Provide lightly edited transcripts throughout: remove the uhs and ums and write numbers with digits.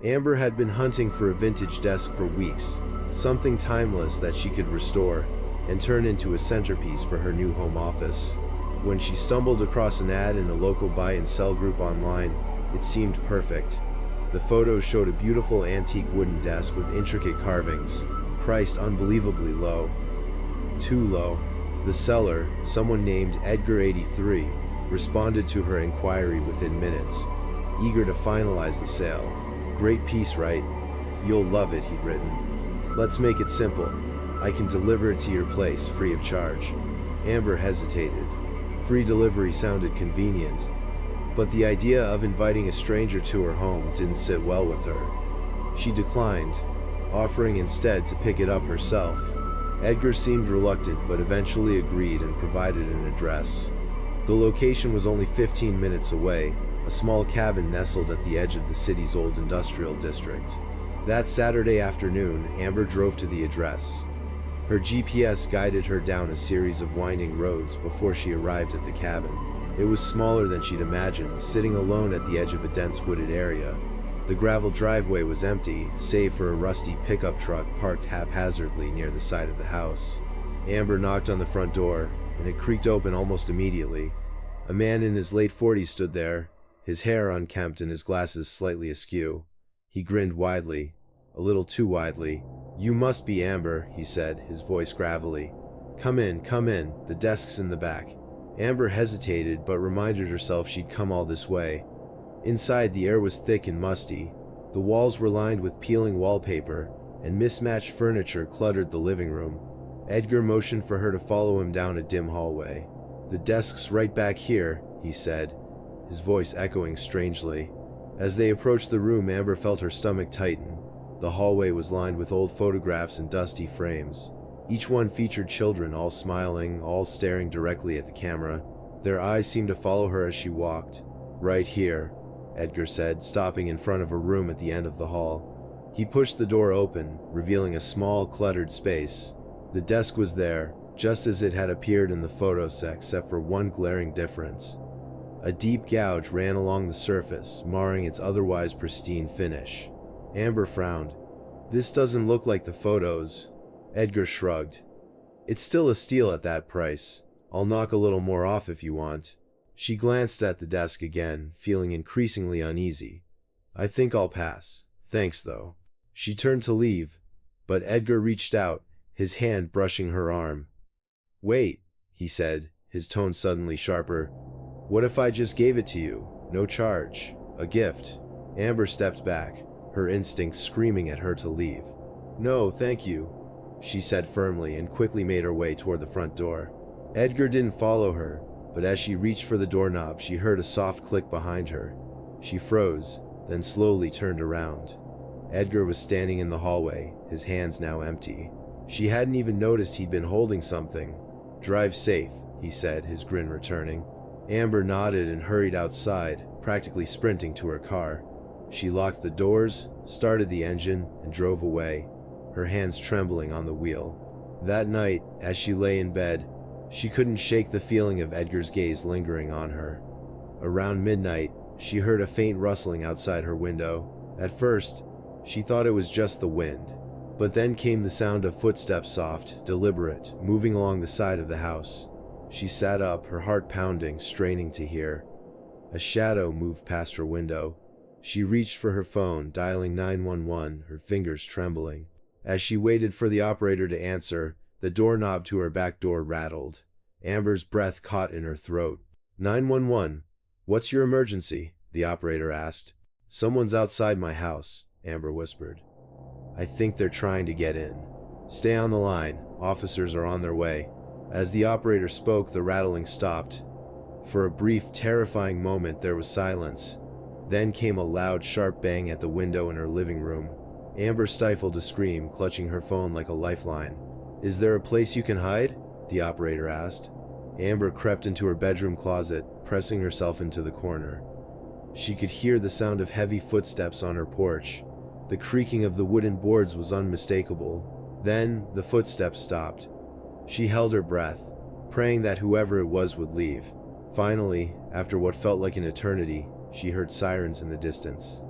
Amber had been hunting for a vintage desk for weeks, something timeless that she could restore and turn into a centerpiece for her new home office. When she stumbled across an ad in a local buy and sell group online, it seemed perfect. The photos showed a beautiful antique wooden desk with intricate carvings, priced unbelievably low. Too low. The seller, someone named Edgar83, responded to her inquiry within minutes, eager to finalize the sale. "Great piece, right? You'll love it," he'd written. "Let's make it simple. I can deliver it to your place free of charge." Amber hesitated. Free delivery sounded convenient, but the idea of inviting a stranger to her home didn't sit well with her. She declined, offering instead to pick it up herself. Edgar seemed reluctant but eventually agreed and provided an address. The location was only 15 minutes away, a small cabin nestled at the edge of the city's old industrial district. That Saturday afternoon, Amber drove to the address. Her GPS guided her down a series of winding roads before she arrived at the cabin. It was smaller than she'd imagined, sitting alone at the edge of a dense wooded area. The gravel driveway was empty, save for a rusty pickup truck parked haphazardly near the side of the house. Amber knocked on the front door, and it creaked open almost immediately. A man in his late 40s stood there, his hair unkempt and his glasses slightly askew. He grinned widely, a little too widely. "You must be Amber," he said, his voice gravelly. Come in, the desk's in the back." Amber hesitated but reminded herself she'd come all this way. Inside, the air was thick and musty. The walls were lined with peeling wallpaper, and mismatched furniture cluttered the living room. Edgar motioned for her to follow him down a dim hallway. "The desk's right back here," he said, his voice echoing strangely. As they approached the room, Amber felt her stomach tighten. The hallway was lined with old photographs and dusty frames. Each one featured children, all smiling, all staring directly at the camera. Their eyes seemed to follow her as she walked. "Right here," Edgar said, stopping in front of a room at the end of the hall. He pushed the door open, revealing a small, cluttered space. The desk was there, just as it had appeared in the photos, except for one glaring difference. A deep gouge ran along the surface, marring its otherwise pristine finish. Amber frowned. "This doesn't look like the photos." Edgar shrugged. "It's still a steal at that price. I'll knock a little more off if you want." She glanced at the desk again, feeling increasingly uneasy. "I think I'll pass. Thanks, though." She turned to leave, but Edgar reached out, his hand brushing her arm. "Wait," he said, his tone suddenly sharper. "What if I just gave it to you? No charge. A gift." Amber stepped back, her instincts screaming at her to leave. "No, thank you," she said firmly, and quickly made her way toward the front door. Edgar didn't follow her, but as she reached for the doorknob, she heard a soft click behind her. She froze, then slowly turned around. Edgar was standing in the hallway, his hands now empty. She hadn't even noticed he'd been holding something. "Drive safe," he said, his grin returning. Amber nodded and hurried outside, practically sprinting to her car. She locked the doors, started the engine, and drove away, her hands trembling on the wheel. That night, as she lay in bed, she couldn't shake the feeling of Edgar's gaze lingering on her. Around midnight, she heard a faint rustling outside her window. At first, she thought it was just the wind. But then came the sound of footsteps, soft, deliberate, moving along the side of the house. She sat up, her heart pounding, straining to hear. A shadow moved past her window. She reached for her phone, dialing 911, her fingers trembling. As she waited for the operator to answer, the doorknob to her back door rattled. Amber's breath caught in her throat. 911, what's your emergency?" the operator asked. "Someone's outside my house," Amber whispered. "I think they're trying to get in." "Stay on the line, officers are on their way." As the operator spoke, the rattling stopped. For a brief, terrifying moment, there was silence. Then came a loud, sharp bang at the window in her living room. Amber stifled a scream, clutching her phone like a lifeline. "Is there a place you can hide?" the operator asked. Amber crept into her bedroom closet, pressing herself into the corner. She could hear the sound of heavy footsteps on her porch. The creaking of the wooden boards was unmistakable. Then, the footsteps stopped. She held her breath, praying that whoever it was would leave. Finally, after what felt like an eternity, she heard sirens in the distance.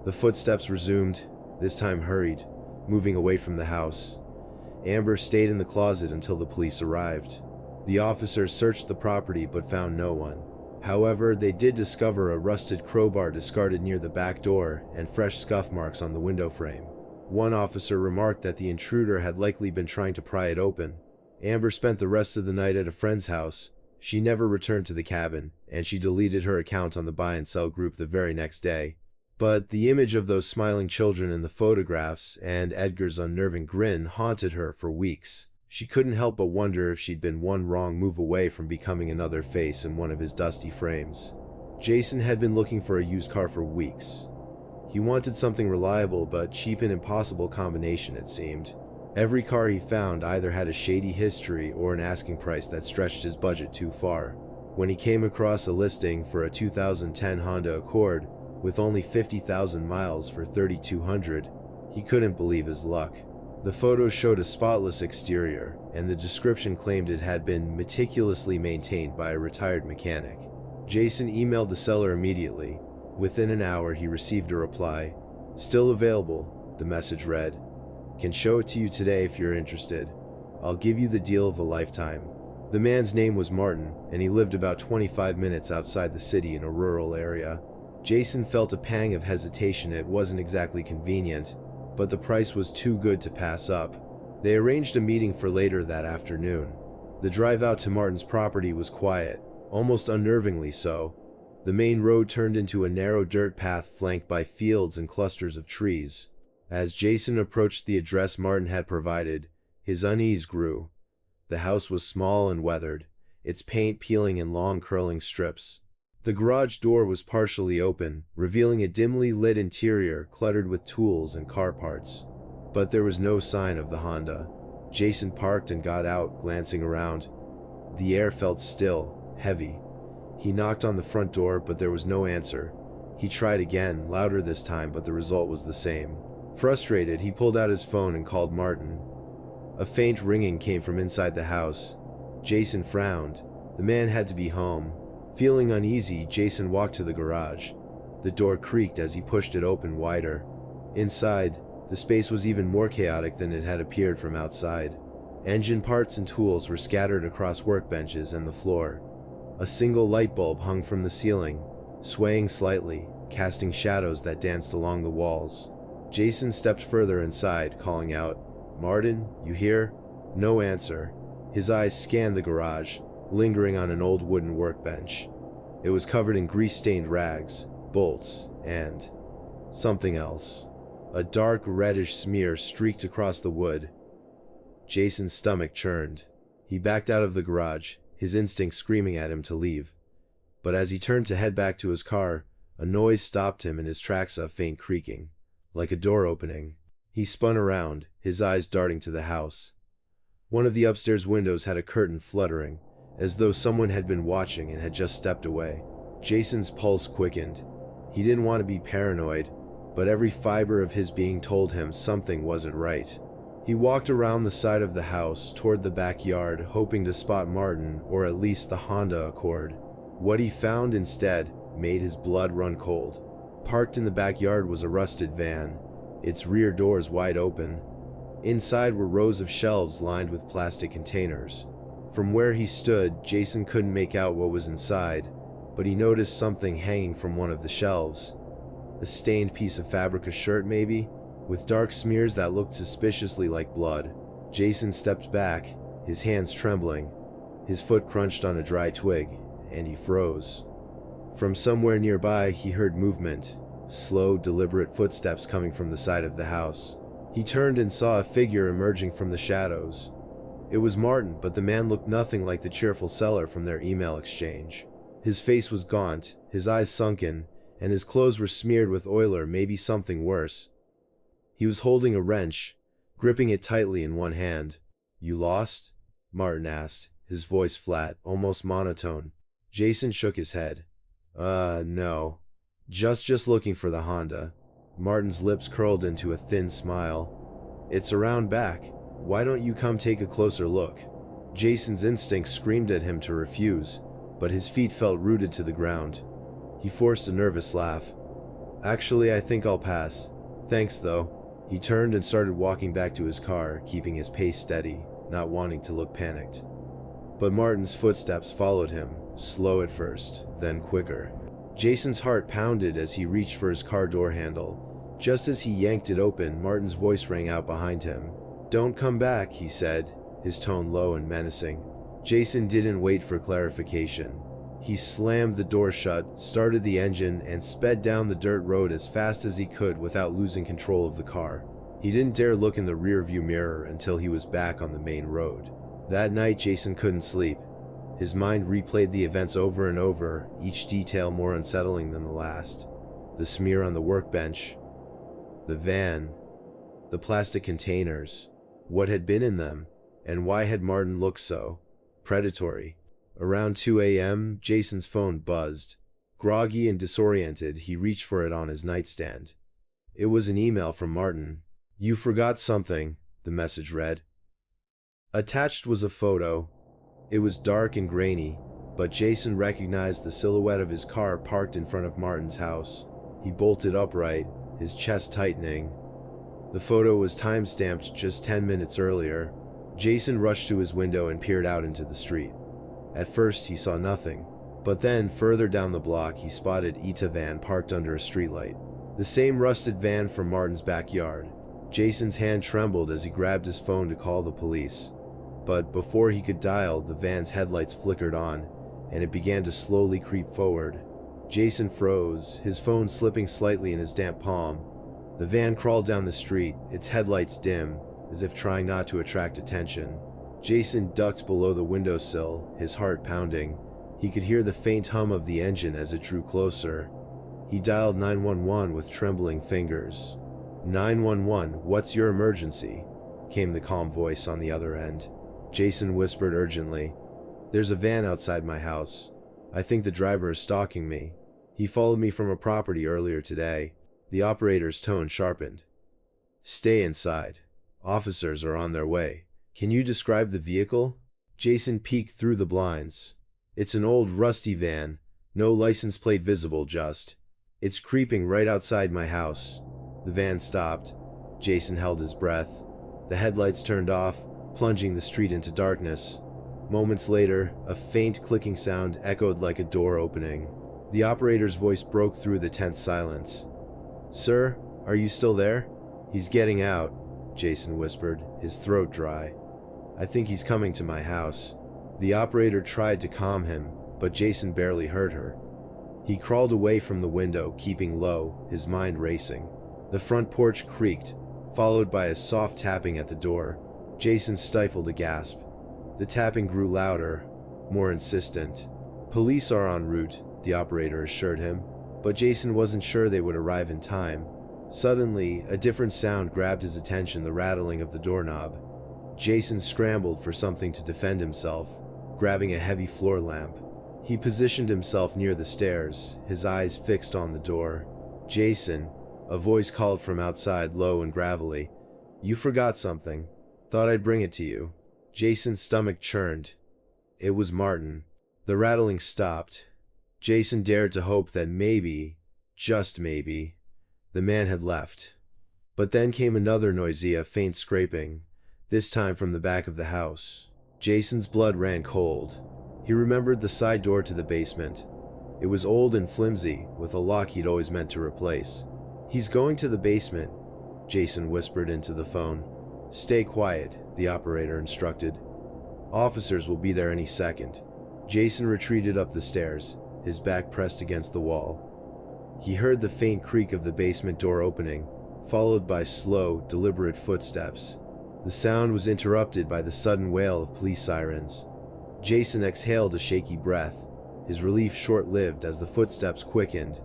The footsteps resumed, this time hurried, moving away from the house. Amber stayed in the closet until the police arrived. The officers searched the property but found no one. However, they did discover a rusted crowbar discarded near the back door and fresh scuff marks on the window frame. One officer remarked that the intruder had likely been trying to pry it open. Amber spent the rest of the night at a friend's house. She never returned to the cabin, and she deleted her account on the buy and sell group the very next day. But the image of those smiling children in the photographs and Edgar's unnerving grin haunted her for weeks. She couldn't help but wonder if she'd been one wrong move away from becoming another face in one of his dusty frames. Jason had been looking for a used car for weeks. He wanted something reliable but cheap and impossible combination, it seemed. Every car he found either had a shady history or an asking price that stretched his budget too far. When he came across a listing for a 2010 Honda Accord with only 50,000 miles for $3,200, he couldn't believe his luck. The photos showed a spotless exterior, and the description claimed it had been meticulously maintained by a retired mechanic. Jason emailed the seller immediately. Within an hour, he received a reply. "Still available," the message read. "Can show it to you today if you're interested. I'll give you the deal of a lifetime." The man's name was Martin, and he lived about 25 minutes outside the city in a rural area. Jason felt a pang of hesitation. It wasn't exactly convenient, but the price was too good to pass up. They arranged a meeting for later that afternoon. The drive out to Martin's property was quiet, almost unnervingly so. The main road turned into a narrow dirt path flanked by fields and clusters of trees. As Jason approached the address Martin had provided, his unease grew. The house was small and weathered, its paint peeling in long curling strips. The garage door was partially open, revealing a dimly lit interior cluttered with tools and car parts. But there was no sign of the Honda. Jason parked and got out, glancing around. The air felt still, heavy. He knocked on the front door, but there was no answer. He tried again, louder this time, but the result was the same. Frustrated, he pulled out his phone and called Martin. A faint ringing came from inside the house. Jason frowned. The man had to be home. Feeling uneasy, Jason walked to the garage. The door creaked as he pushed it open wider. Inside, the space was even more chaotic than it had appeared from outside. Engine parts and tools were scattered across workbenches and the floor. A single light bulb hung from the ceiling, swaying slightly, casting shadows that danced along the walls. Jason stepped further inside, calling out, "Martin, you here?" No answer. His eyes scanned the garage, lingering on an old wooden workbench. It was covered in grease-stained rags, bolts, and something else. A dark reddish smear streaked across the wood. Jason's stomach churned. He backed out of the garage, his instincts screaming at him to leave. But as he turned to head back to his car, a noise stopped him in his tracks, a faint creaking, like a door opening. He spun around, his eyes darting to the house. One of the upstairs windows had a curtain fluttering, as though someone had been watching and had just stepped away. Jason's pulse quickened. He didn't want to be paranoid, but every fiber of his being told him something wasn't right. He walked around the side of the house toward the backyard, hoping to spot Martin or at least the Honda Accord. What he found instead made his blood run cold. Parked in the backyard was a rusted van, its rear doors wide open. Inside were rows of shelves lined with plastic containers. From where he stood, Jason couldn't make out what was inside, but he noticed something hanging from one of the shelves. A stained piece of fabric, a shirt maybe, with dark smears that looked suspiciously like blood. Jason stepped back, his hands trembling. His foot crunched on a dry twig, and he froze. From somewhere nearby, he heard movement, slow, deliberate footsteps coming from the side of the house. He turned and saw a figure emerging from the shadows. It was Martin, but the man looked nothing like the cheerful seller from their email exchange. His face was gaunt, his eyes sunken, and his clothes were smeared with oil or maybe something worse. He was holding a wrench, gripping it tightly in one hand. "You lost?" Martin asked, his voice flat, almost monotone. Jason shook his head. No. Just looking for the Honda." Martin's lips curled into a thin smile. "It's around back. Why don't you come take a closer look?" Jason's instincts screamed at him to refuse, but his feet felt rooted to the ground. He forced a nervous laugh. Actually, I think I'll pass. Thanks, though. He turned and started walking back to his car, keeping his pace steady, not wanting to look panicked. But Martin's footsteps followed him, slow at first, then quicker. Jason's heart pounded as he reached for his car door handle. Just as he yanked it open, Martin's voice rang out behind him. "Don't come back," he said, his tone low and menacing. Jason didn't wait for clarification. He slammed the door shut, started the engine, and sped down the dirt road as fast as he could without losing control of the car. He didn't dare look in the rearview mirror until he was back on the main road. That night, Jason couldn't sleep. His mind replayed the events over and over, each detail more unsettling than the last. The smear on the workbench, the van, the plastic containers, what had been in them, and why had Martin looked so predatory? Around 2 a.m., Jason's phone buzzed. Groggy and disoriented, he reached for it on his nightstand. It was an email from Martin. "You forgot something," the message read. Attached was a photo. It was dark and grainy, but Jason recognized the silhouette of his car parked in front of Martin's house. He bolted upright, his chest tightening. The photo was time-stamped just 10 minutes earlier. Jason rushed to his window and peered out into the street. At first, he saw nothing, but then, further down the block, he spotted Ita van parked under a streetlight. The same rusted van from Martin's backyard. Jason's hand trembled as he grabbed his phone to call the police. But before he could dial, the van's headlights flickered on, and it began to slowly creep forward. Jason froze, his phone slipping slightly in his damp palm. The van crawled down the street, its headlights dim, as if trying not to attract attention. Jason ducked below the windowsill, his heart pounding. He could hear the faint hum of the engine as it drew closer. He dialed 911 with trembling fingers. "911, what's your emergency?" came the calm voice on the other end. Jason whispered urgently, "There's a van outside my house. I think the driver is stalking me. He followed me from a property earlier today." The operator's tone sharpened. "Stay inside. Officers are on their way. Can you describe the vehicle?" Jason peeked through the blinds. "It's an old rusty van. No license plate visible, just. It's creeping right outside my house." The van stopped. Jason held his breath. The headlights turned off, plunging the street into darkness. Moments later, a faint clicking sound echoed like a door opening. The operator's voice broke through the tense silence. "Sir, are you still there?" "He's getting out," Jason whispered, his throat dry. "I think he's coming to my house." The operator tried to calm him, but Jason barely heard her. He crawled away from the window, keeping low, his mind racing. The front porch creaked, followed by a soft tapping at the door. Jason stifled a gasp. The tapping grew louder, more insistent. "Police are en route," the operator assured him, but Jason wasn't sure they would arrive in time. Suddenly, a different sound grabbed his attention, the rattling of the doorknob. Jason scrambled for something to defend himself, grabbing a heavy floor lamp. He positioned himself near the stairs, his eyes fixed on the door. "Jason," a voice called from outside, low and gravelly. "You forgot something. Thought I'd bring it to you." Jason's stomach churned. It was Martin. The rattling stopped. Jason dared to hope that maybe, just maybe, the man had left. But then came another noisy, a faint scraping, this time from the back of the house. Jason's blood ran cold. He remembered the side door to the basement. It was old and flimsy, with a lock he'd always meant to replace. "He's going to the basement," Jason whispered into the phone. "Stay quiet," the operator instructed. "Officers will be there any second." Jason retreated up the stairs, his back pressed against the wall. He heard the faint creak of the basement door opening, followed by slow, deliberate footsteps. The sound was interrupted by the sudden wail of police sirens. Jason exhaled a shaky breath, his relief short-lived as the footsteps quickened.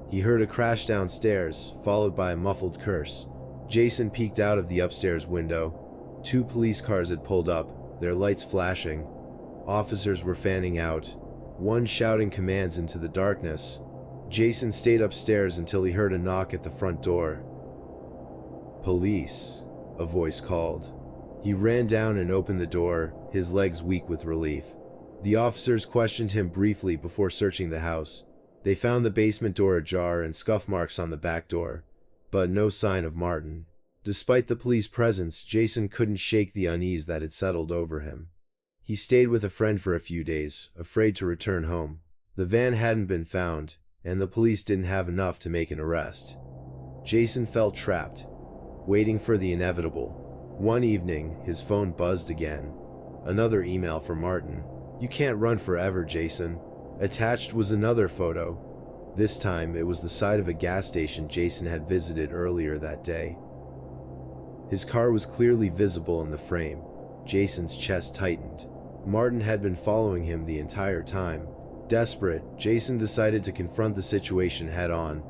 He heard a crash downstairs, followed by a muffled curse. Jason peeked out of the upstairs window. 2 police cars had pulled up, their lights flashing. Officers were fanning out, one shouting commands into the darkness. Jason stayed upstairs until he heard a knock at the front door. "Police," a voice called. He ran down and opened the door, his legs weak with relief. The officers questioned him briefly before searching the house. They found the basement door ajar and scuff marks on the back door, but no sign of Martin. Despite the police presence, Jason couldn't shake the unease that had settled over him. He stayed with a friend for a few days, afraid to return home. The van hadn't been found, and the police didn't have enough to make an arrest. Jason felt trapped, waiting for the inevitable. One evening, his phone buzzed again. Another email from Martin. "You can't run forever, Jason." Attached was another photo. This time, it was the side of a gas station Jason had visited earlier that day. His car was clearly visible in the frame. Jason's chest tightened. Martin had been following him the entire time. Desperate, Jason decided to confront the situation head-on.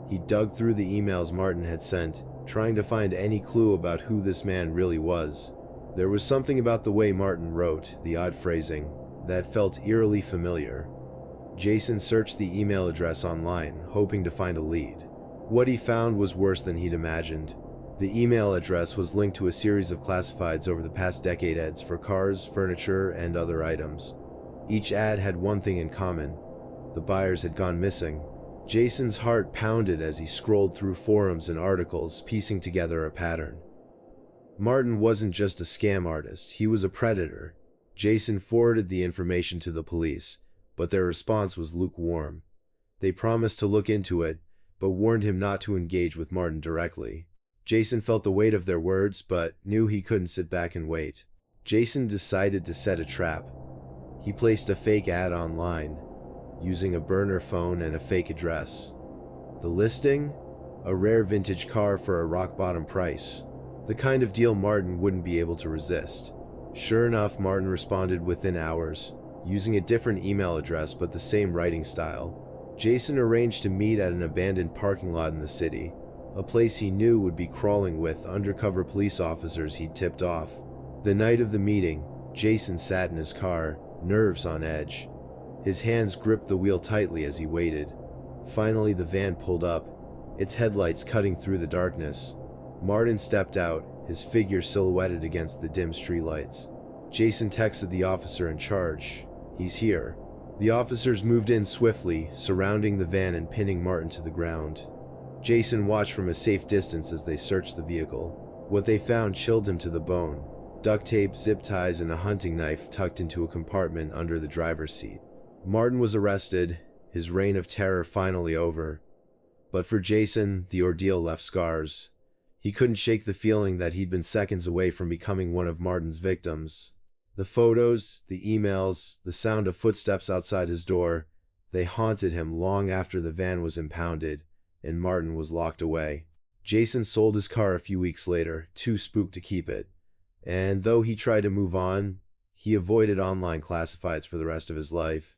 He dug through the emails Martin had sent, trying to find any clue about who this man really was. There was something about the way Martin wrote, the odd phrasing, that felt eerily familiar. Jason searched the email address online, hoping to find a lead. What he found was worse than he'd imagined. The email address was linked to a series of classifieds over the past decade ads for cars, furniture, and other items. Each ad had one thing in common: the buyers had gone missing. Jason's heart pounded as he scrolled through forums and articles, piecing together a pattern. Martin wasn't just a scam artist, he was a predator. Jason forwarded the information to the police, but their response was lukewarm. They promised to look into it, but warned him not to engage with Martin directly. Jason felt the weight of their words, but knew he couldn't sit back and wait. Jason decided to set a trap. He placed a fake ad online, using a burner phone and a fake address. The listing? A rare vintage car for a rock-bottom price. The kind of deal Martin wouldn't be able to resist. Sure enough, Martin responded within hours, using a different email address but the same writing style. Jason arranged to meet at an abandoned parking lot in the city, a place he knew would be crawling with undercover police officers he'd tipped off. The night of the meeting, Jason sat in his car, nerves on edge. His hands gripped the wheel tightly as he waited. Finally, the van pulled up, its headlights cutting through the darkness. Martin stepped out, his figure silhouetted against the dim streetlights. Jason texted the officer in charge. "He's here." The officers moved in swiftly, surrounding the van and pinning Martin to the ground. Jason watched from a safe distance as they searched the vehicle. What they found chilled him to the bone: duct tape, zip ties, and a hunting knife tucked into a compartment under the driver's seat. Martin was arrested, his reign of terror finally over. But for Jason, the ordeal left scars. He couldn't shake the feeling that he'd been seconds away from becoming one of Martin's victims. The photos, the emails, the sound of footsteps outside his door, they haunted him long after the van was impounded and Martin was locked away. Jason sold his car a few weeks later, too spooked to keep it. And though he tried to move on, he avoided online classifieds for the rest of his life.